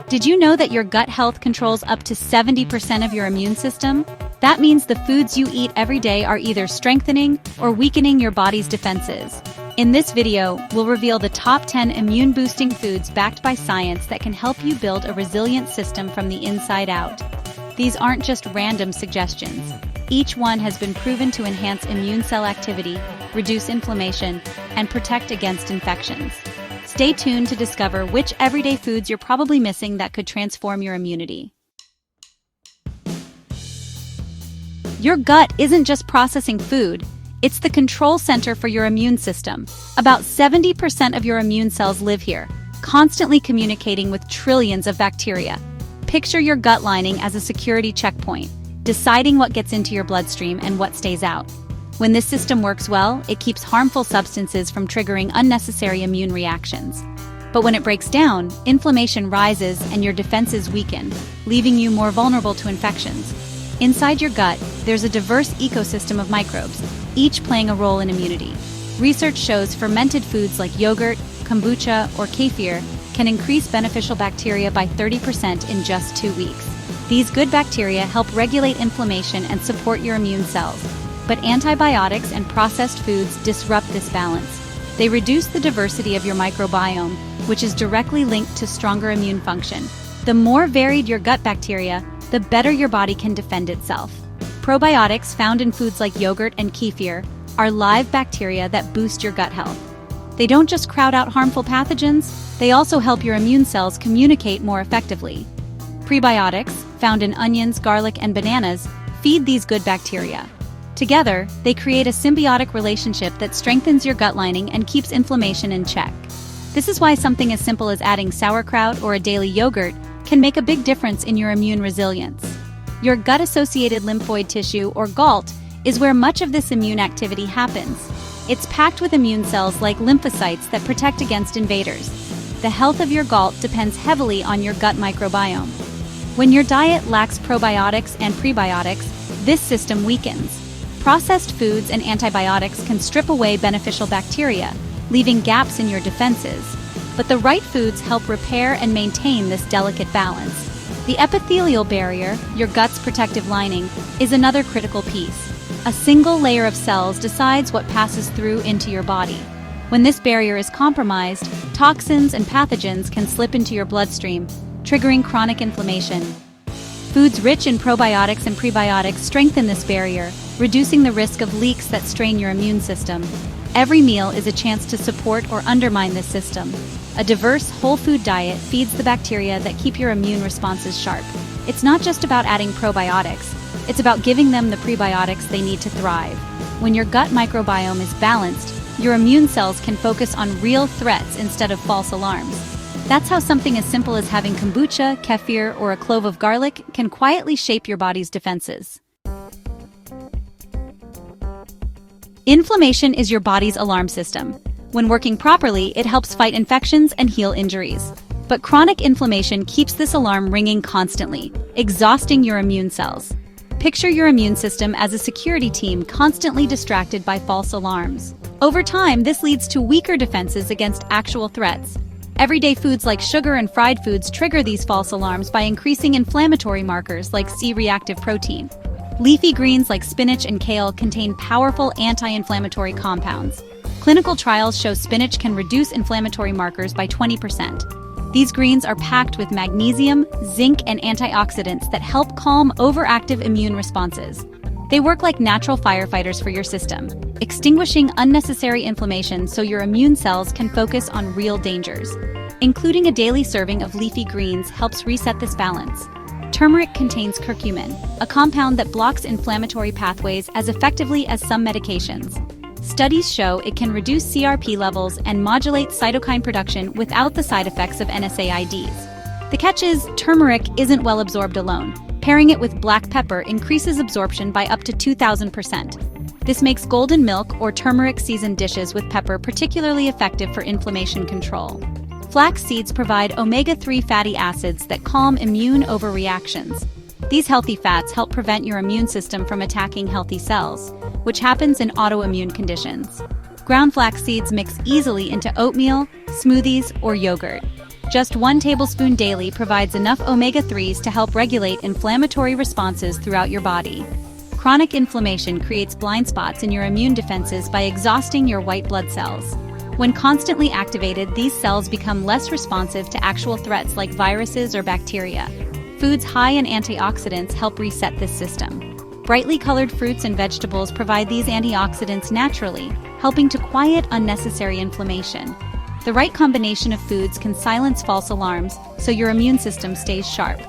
Did you know that your gut health controls up to 70% of your immune system? That means the foods you eat every day are either strengthening or weakening your body's defenses. In this video, we'll reveal the top 10 immune-boosting foods backed by science that can help you build a resilient system from the inside out. These aren't just random suggestions. Each one has been proven to enhance immune cell activity, reduce inflammation, and protect against infections. Stay tuned to discover which everyday foods you're probably missing that could transform your immunity. Your gut isn't just processing food, it's the control center for your immune system. About 70% of your immune cells live here, constantly communicating with trillions of bacteria. Picture your gut lining as a security checkpoint, deciding what gets into your bloodstream and what stays out. When this system works well, it keeps harmful substances from triggering unnecessary immune reactions. But when it breaks down, inflammation rises and your defenses weaken, leaving you more vulnerable to infections. Inside your gut, there's a diverse ecosystem of microbes, each playing a role in immunity. Research shows fermented foods like yogurt, kombucha, or kefir can increase beneficial bacteria by 30% in just 2 weeks. These good bacteria help regulate inflammation and support your immune cells. But antibiotics and processed foods disrupt this balance. They reduce the diversity of your microbiome, which is directly linked to stronger immune function. The more varied your gut bacteria, the better your body can defend itself. Probiotics found in foods like yogurt and kefir are live bacteria that boost your gut health. They don't just crowd out harmful pathogens, they also help your immune cells communicate more effectively. Prebiotics, found in onions, garlic, and bananas, feed these good bacteria. Together, they create a symbiotic relationship that strengthens your gut lining and keeps inflammation in check. This is why something as simple as adding sauerkraut or a daily yogurt can make a big difference in your immune resilience. Your gut-associated lymphoid tissue, or GALT, is where much of this immune activity happens. It's packed with immune cells like lymphocytes that protect against invaders. The health of your GALT depends heavily on your gut microbiome. When your diet lacks probiotics and prebiotics, this system weakens. Processed foods and antibiotics can strip away beneficial bacteria, leaving gaps in your defenses. But the right foods help repair and maintain this delicate balance. The epithelial barrier, your gut's protective lining, is another critical piece. A single layer of cells decides what passes through into your body. When this barrier is compromised, toxins and pathogens can slip into your bloodstream, triggering chronic inflammation. Foods rich in probiotics and prebiotics strengthen this barrier, reducing the risk of leaks that strain your immune system. Every meal is a chance to support or undermine this system. A diverse, whole food diet feeds the bacteria that keep your immune responses sharp. It's not just about adding probiotics, it's about giving them the prebiotics they need to thrive. When your gut microbiome is balanced, your immune cells can focus on real threats instead of false alarms. That's how something as simple as having kombucha, kefir, or a clove of garlic can quietly shape your body's defenses. Inflammation is your body's alarm system. When working properly, it helps fight infections and heal injuries. But chronic inflammation keeps this alarm ringing constantly, exhausting your immune cells. Picture your immune system as a security team constantly distracted by false alarms. Over time, this leads to weaker defenses against actual threats. Everyday foods like sugar and fried foods trigger these false alarms by increasing inflammatory markers like C-reactive protein. Leafy greens like spinach and kale contain powerful anti-inflammatory compounds. Clinical trials show spinach can reduce inflammatory markers by 20%. These greens are packed with magnesium, zinc, and antioxidants that help calm overactive immune responses. They work like natural firefighters for your system, extinguishing unnecessary inflammation so your immune cells can focus on real dangers. Including a daily serving of leafy greens helps reset this balance. Turmeric contains curcumin, a compound that blocks inflammatory pathways as effectively as some medications. Studies show it can reduce CRP levels and modulate cytokine production without the side effects of NSAIDs. The catch is, turmeric isn't well absorbed alone. Pairing it with black pepper increases absorption by up to 2,000%. This makes golden milk or turmeric-seasoned dishes with pepper particularly effective for inflammation control. Flax seeds provide omega-3 fatty acids that calm immune overreactions. These healthy fats help prevent your immune system from attacking healthy cells, which happens in autoimmune conditions. Ground flax seeds mix easily into oatmeal, smoothies, or yogurt. Just 1 tablespoon daily provides enough omega-3s to help regulate inflammatory responses throughout your body. Chronic inflammation creates blind spots in your immune defenses by exhausting your white blood cells. When constantly activated, these cells become less responsive to actual threats like viruses or bacteria. Foods high in antioxidants help reset this system. Brightly colored fruits and vegetables provide these antioxidants naturally, helping to quiet unnecessary inflammation. The right combination of foods can silence false alarms, so your immune system stays sharp.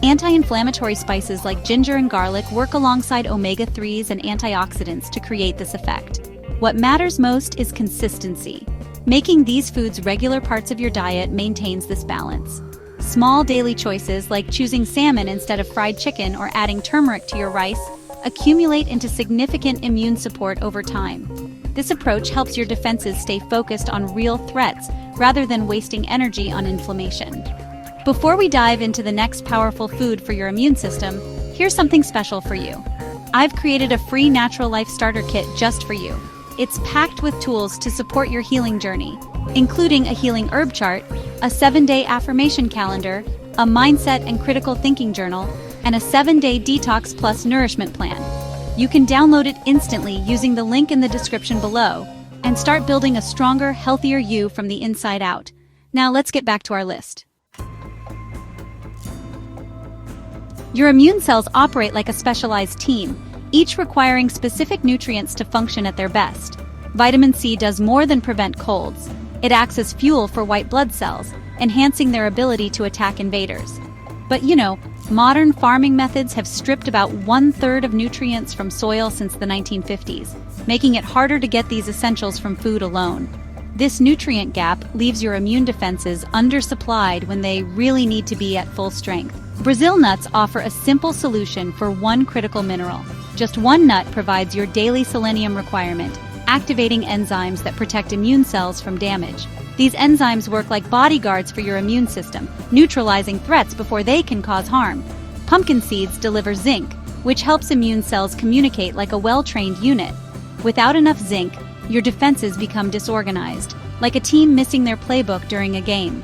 Anti-inflammatory spices like ginger and garlic work alongside omega-3s and antioxidants to create this effect. What matters most is consistency. Making these foods regular parts of your diet maintains this balance. Small daily choices like choosing salmon instead of fried chicken or adding turmeric to your rice accumulate into significant immune support over time. This approach helps your defenses stay focused on real threats rather than wasting energy on inflammation. Before we dive into the next powerful food for your immune system, here's something special for you. I've created a free Natural Life Starter Kit just for you. It's packed with tools to support your healing journey, including a healing herb chart, a 7-day affirmation calendar, a mindset and critical thinking journal, and a 7-day detox plus nourishment plan. You can download it instantly using the link in the description below and start building a stronger, healthier you from the inside out. Now let's get back to our list. Your immune cells operate like a specialized team, each requiring specific nutrients to function at their best. Vitamin C does more than prevent colds. It acts as fuel for white blood cells, enhancing their ability to attack invaders. But modern farming methods have stripped about 1/3 of nutrients from soil since the 1950s, making it harder to get these essentials from food alone. This nutrient gap leaves your immune defenses undersupplied when they really need to be at full strength. Brazil nuts offer a simple solution for one critical mineral. Just one nut provides your daily selenium requirement, activating enzymes that protect immune cells from damage. These enzymes work like bodyguards for your immune system, neutralizing threats before they can cause harm. Pumpkin seeds deliver zinc, which helps immune cells communicate like a well-trained unit. Without enough zinc, your defenses become disorganized, like a team missing their playbook during a game.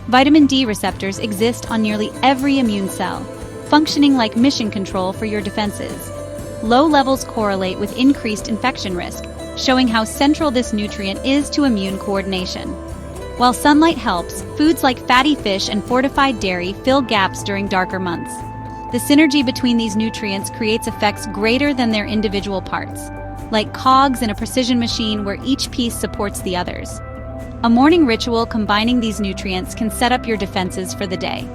Vitamin D receptors exist on nearly every immune cell, functioning like mission control for your defenses. Low levels correlate with increased infection risk, showing how central this nutrient is to immune coordination. While sunlight helps, foods like fatty fish and fortified dairy fill gaps during darker months. The synergy between these nutrients creates effects greater than their individual parts, like cogs in a precision machine where each piece supports the others. A morning ritual combining these nutrients can set up your defenses for the day.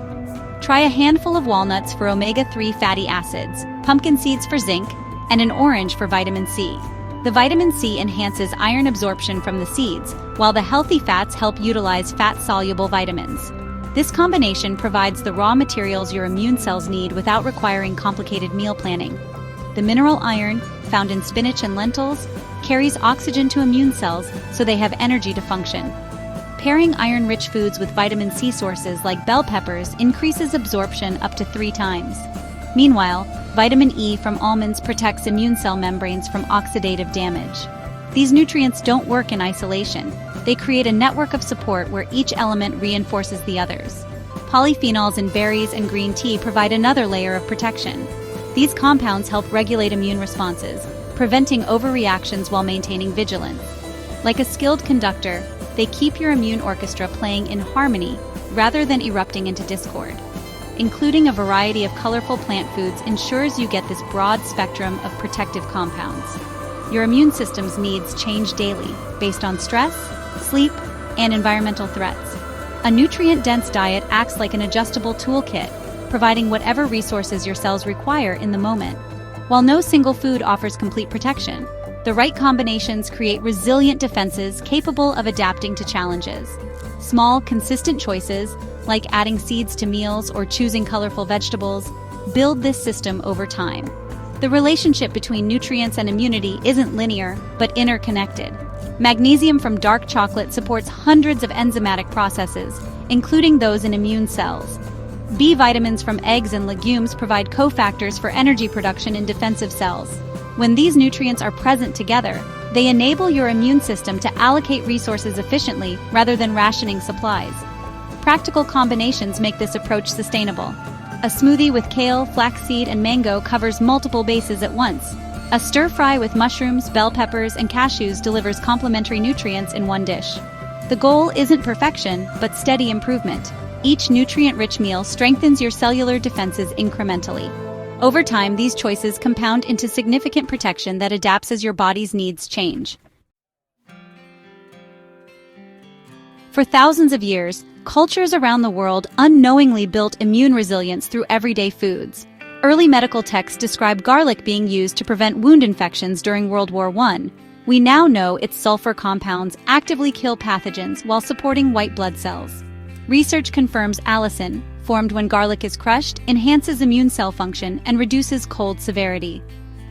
Try a handful of walnuts for omega-3 fatty acids, pumpkin seeds for zinc, and an orange for vitamin C. The vitamin C enhances iron absorption from the seeds, while the healthy fats help utilize fat-soluble vitamins. This combination provides the raw materials your immune cells need without requiring complicated meal planning. The mineral iron, found in spinach and lentils, carries oxygen to immune cells so they have energy to function. Pairing iron-rich foods with vitamin C sources like bell peppers increases absorption up to 3 times. Meanwhile, vitamin E from almonds protects immune cell membranes from oxidative damage. These nutrients don't work in isolation. They create a network of support where each element reinforces the others. Polyphenols in berries and green tea provide another layer of protection. These compounds help regulate immune responses, preventing overreactions while maintaining vigilance. Like a skilled conductor, they keep your immune orchestra playing in harmony rather than erupting into discord. Including a variety of colorful plant foods ensures you get this broad spectrum of protective compounds. Your immune system's needs change daily based on stress, sleep, and environmental threats. A nutrient-dense diet acts like an adjustable toolkit, providing whatever resources your cells require in the moment. While no single food offers complete protection, the right combinations create resilient defenses capable of adapting to challenges. Small, consistent choices, like adding seeds to meals or choosing colorful vegetables, build this system over time. The relationship between nutrients and immunity isn't linear, but interconnected. Magnesium from dark chocolate supports hundreds of enzymatic processes, including those in immune cells. B vitamins from eggs and legumes provide cofactors for energy production in defensive cells. When these nutrients are present together, they enable your immune system to allocate resources efficiently rather than rationing supplies. practical combinations make this approach sustainable. A smoothie with kale, flaxseed, and mango covers multiple bases at once. A stir-fry with mushrooms, bell peppers, and cashews delivers complementary nutrients in one dish. The goal isn't perfection, but steady improvement. Each nutrient-rich meal strengthens your cellular defenses incrementally. Over time, these choices compound into significant protection that adapts as your body's needs change. For thousands of years, cultures around the world unknowingly built immune resilience through everyday foods. Early medical texts describe garlic being used to prevent wound infections during World War I. We now know its sulfur compounds actively kill pathogens while supporting white blood cells. Research confirms allicin, formed when garlic is crushed, enhances immune cell function and reduces cold severity.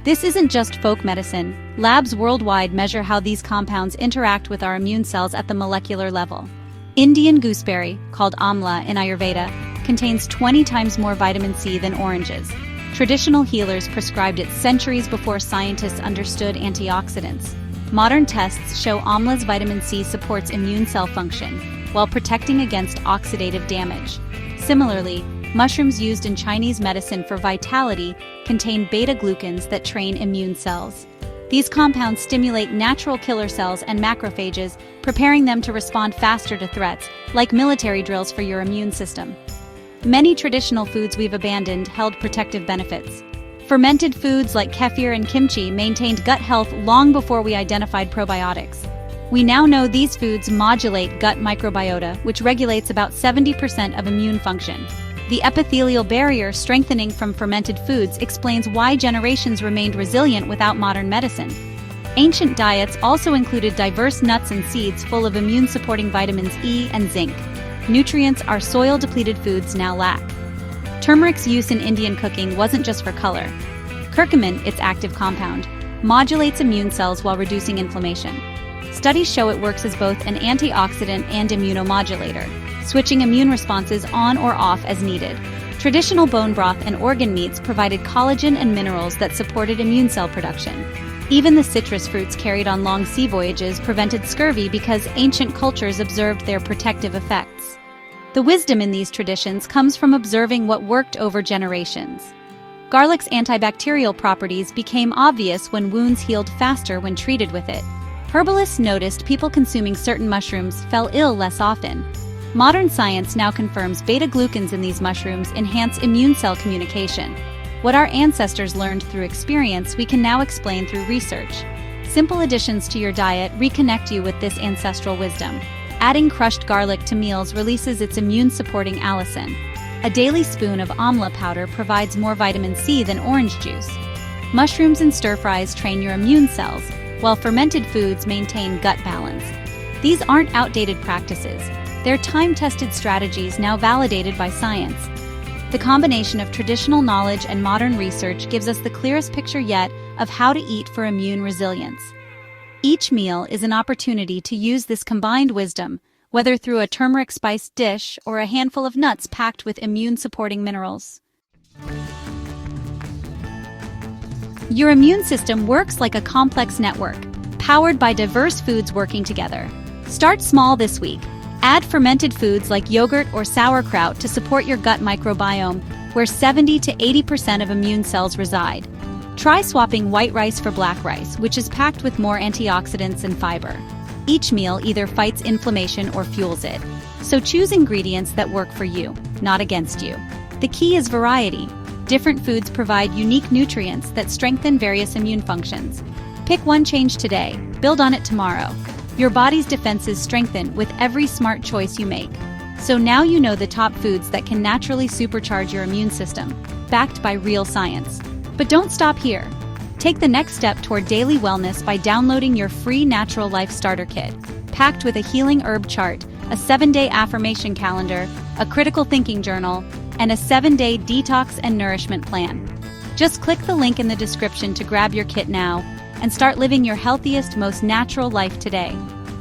This isn't just folk medicine. Labs worldwide measure how these compounds interact with our immune cells at the molecular level. Indian gooseberry, called amla in Ayurveda, contains 20 times more vitamin C than oranges. Traditional healers prescribed it centuries before scientists understood antioxidants. Modern tests show amla's vitamin C supports immune cell function, while protecting against oxidative damage. Similarly, mushrooms used in Chinese medicine for vitality contain beta-glucans that train immune cells. These compounds stimulate natural killer cells and macrophages, preparing them to respond faster to threats, like military drills for your immune system. Many traditional foods we've abandoned held protective benefits. Fermented foods like kefir and kimchi maintained gut health long before we identified probiotics. We now know these foods modulate gut microbiota, which regulates about 70% of immune function. The epithelial barrier strengthening from fermented foods explains why generations remained resilient without modern medicine. Ancient diets also included diverse nuts and seeds full of immune-supporting vitamins E and zinc, nutrients our soil-depleted foods now lack. Turmeric's use in Indian cooking wasn't just for color. Curcumin, its active compound, modulates immune cells while reducing inflammation. Studies show it works as both an antioxidant and immunomodulator, switching immune responses on or off as needed. Traditional bone broth and organ meats provided collagen and minerals that supported immune cell production. Even the citrus fruits carried on long sea voyages prevented scurvy because ancient cultures observed their protective effects. The wisdom in these traditions comes from observing what worked over generations. Garlic's antibacterial properties became obvious when wounds healed faster when treated with it. Herbalists noticed people consuming certain mushrooms fell ill less often. Modern science now confirms beta-glucans in these mushrooms enhance immune cell communication. What our ancestors learned through experience, we can now explain through research. Simple additions to your diet reconnect you with this ancestral wisdom. Adding crushed garlic to meals releases its immune-supporting allicin. A daily spoon of amla powder provides more vitamin C than orange juice. Mushrooms and stir-fries train your immune cells, while fermented foods maintain gut balance. These aren't outdated practices. They're time-tested strategies now validated by science. The combination of traditional knowledge and modern research gives us the clearest picture yet of how to eat for immune resilience. Each meal is an opportunity to use this combined wisdom, whether through a turmeric-spiced dish or a handful of nuts packed with immune-supporting minerals. Your immune system works like a complex network, powered by diverse foods working together. Start small this week. Add fermented foods like yogurt or sauerkraut to support your gut microbiome, where 70 to 80% of immune cells reside. Try swapping white rice for black rice, which is packed with more antioxidants and fiber. Each meal either fights inflammation or fuels it. So choose ingredients that work for you, not against you. The key is variety. Different foods provide unique nutrients that strengthen various immune functions. Pick one change today, build on it tomorrow. Your body's defenses strengthen with every smart choice you make. So now you know the top foods that can naturally supercharge your immune system, backed by real science. But don't stop here. Take the next step toward daily wellness by downloading your free Natural Life Starter Kit, packed with a healing herb chart, a 7-day affirmation calendar, a critical thinking journal, and a 7-day detox and nourishment plan. Just click the link in the description to grab your kit now and start living your healthiest, most natural life today.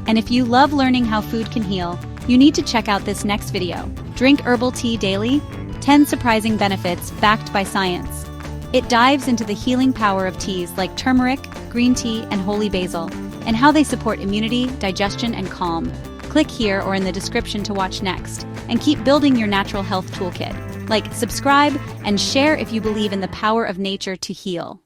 And if you love learning how food can heal, you need to check out this next video. Drink herbal tea daily, 10 surprising benefits backed by science. It dives into the healing power of teas like turmeric, green tea, and holy basil, and how they support immunity, digestion, and calm. Click here or in the description to watch next, and keep building your natural health toolkit. Like, subscribe, and share if you believe in the power of nature to heal.